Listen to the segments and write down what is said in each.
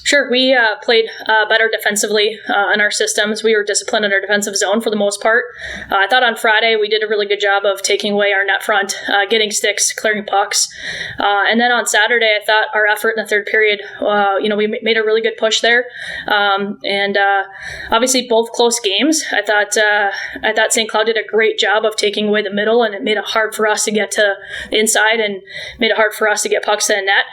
Sure. We played better defensively in our systems. We were disciplined in our defensive zone for the most part. I thought on Friday we did a really good job of taking away our net front, getting sticks, clearing pucks. And then on Saturday, I thought our effort in the third period, we made a really good push there. And obviously both close games. I thought St. Cloud did a great job of taking away the middle, and it made it hard for us to get to the inside and made it hard for us to get pucks to the net.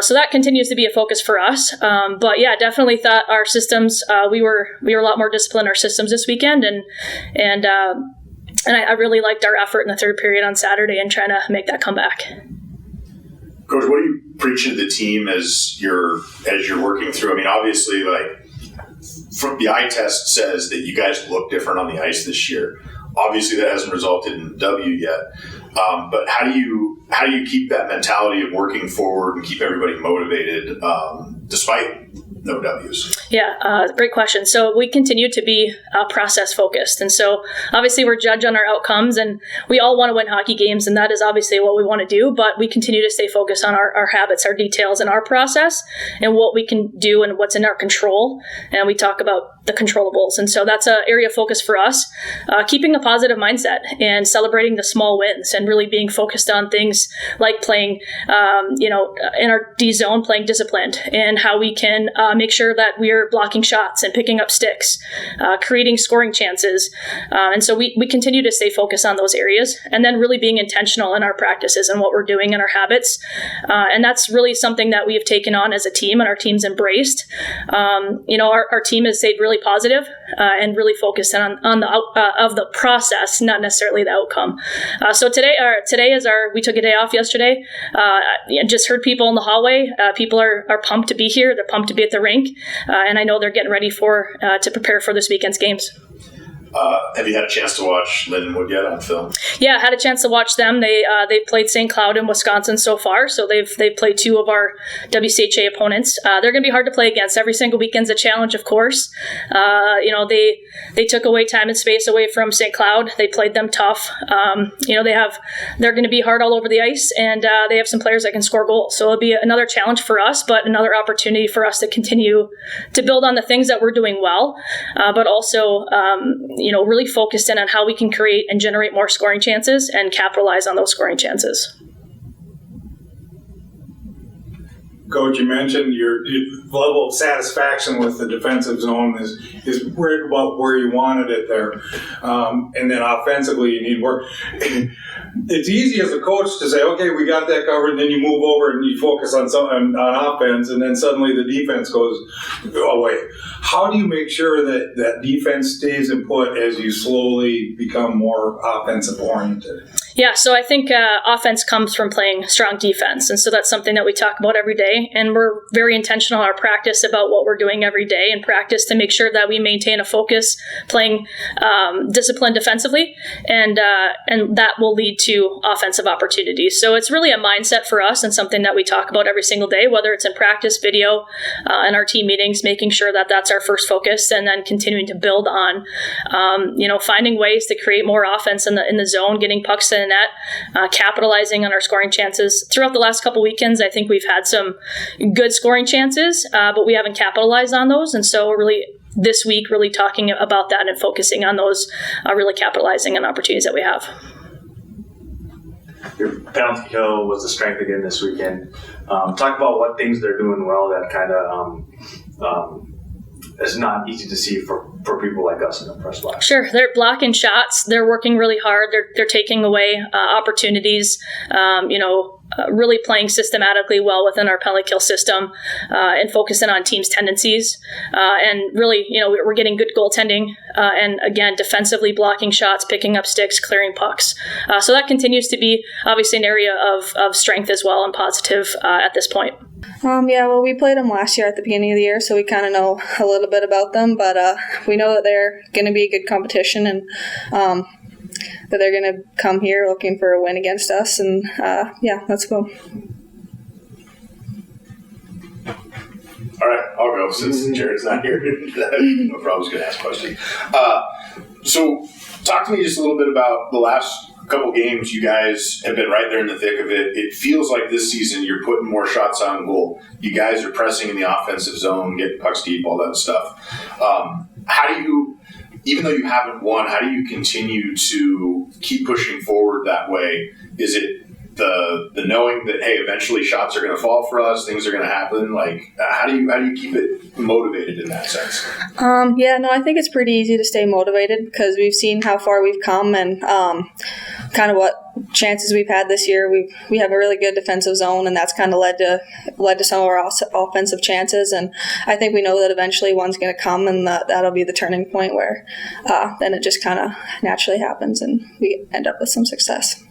So that continues to be a focus for us. But yeah, definitely thought our systems, we were a lot more disciplined in our systems this weekend, and I really liked our effort in the third period on Saturday and trying to make that comeback. Coach, what are you preaching to the team as you're working through? I mean, obviously, from the eye test says that you guys look different on the ice this year. Obviously, that hasn't resulted in a W yet. But how do you keep that mentality of working forward and keep everybody motivated despite no W's? Yeah, great question. So we continue to be process focused. And so obviously we're judged on our outcomes, and we all want to win hockey games, and that is obviously what we want to do. But we continue to stay focused on our habits, our details, and our process, and what we can do and what's in our control. And we talk about the controllables. And so that's an area of focus for us, keeping a positive mindset and celebrating the small wins and really being focused on things like playing, in our D zone, playing disciplined, and how we can make sure that we're blocking shots and picking up sticks, creating scoring chances. And so we continue to stay focused on those areas, and then really being intentional in our practices and what we're doing in our habits. And that's really something that we have taken on as a team, and our team's embraced. Our team has stayed really positive and really focused on the process, not necessarily the outcome. So today is we took a day off yesterday. Just heard people in the hallway. People are pumped to be here. They're pumped to be at the rink, and I know they're getting ready to prepare for this weekend's games. Have you had a chance to watch Lindenwood yet on film? Yeah, I had a chance to watch them. They've played St. Cloud in Wisconsin so far, so they've played two of our WCHA opponents. They're going to be hard to play against. Every single weekend's a challenge, of course. They took away time and space away from St. Cloud. They played them tough. They're going to be hard all over the ice, and they have some players that can score goals. So it'll be another challenge for us, but another opportunity for us to continue to build on the things that we're doing well, but also really focused in on how we can create and generate more scoring chances and capitalize on those scoring chances. Coach, you mentioned your level of satisfaction with the defensive zone is right about where you wanted it there. And then offensively, you need work. It's easy as a coach to say, okay, we got that covered, and then you move over and you focus on offense, and then suddenly the defense goes away. How do you make sure that defense stays in put as you slowly become more offensive oriented? Yeah, so I think offense comes from playing strong defense, and so that's something that we talk about every day, and we're very intentional in our practice about what we're doing every day in practice to make sure that we maintain a focus, playing discipline defensively, and that will lead to offensive opportunities. So it's really a mindset for us and something that we talk about every single day, whether it's in practice, video, in our team meetings, making sure that that's our first focus, and then continuing to build on, finding ways to create more offense in the zone, getting pucks to the net, capitalizing on our scoring chances. Throughout the last couple weekends, I think we've had some good scoring chances, but we haven't capitalized on those. And so really this week, really talking about that and focusing on those, really capitalizing on opportunities that we have. Your penalty kill was the strength again this weekend. Talk about what things they're doing well that kind of is not easy to see for people like us in the press box. Sure, they're blocking shots. They're working really hard. They're taking away opportunities. Really playing systematically well within our penalty kill system, and focusing on teams' tendencies. And really, we're getting good goaltending, and again, defensively blocking shots, picking up sticks, clearing pucks. So that continues to be obviously an area of strength as well and positive at this point. We played them last year at the beginning of the year, so we kind of know a little bit about them, but we know that they're going to be a good competition, and that they're going to come here looking for a win against us, and let's go. All right, I'll go since Jared's not here. No problem, I was going to ask a question. So talk to me just a little bit about the last couple games, you guys have been right there in the thick of it. It feels like this season you're putting more shots on goal. You guys are pressing in the offensive zone, getting pucks deep, all that stuff. How do you, even though you haven't won, how do you continue to keep pushing forward that way? Is it the knowing that, hey, eventually shots are going to fall for us, things are going to happen? Like, how do you keep it motivated in that sense? I think it's pretty easy to stay motivated because we've seen how far we've come and kind of what chances we've had this year. We have a really good defensive zone, and that's kind of led to some of our offensive chances. And I think we know that eventually one's going to come, and that'll be the turning point where then it just kind of naturally happens, and we end up with some success.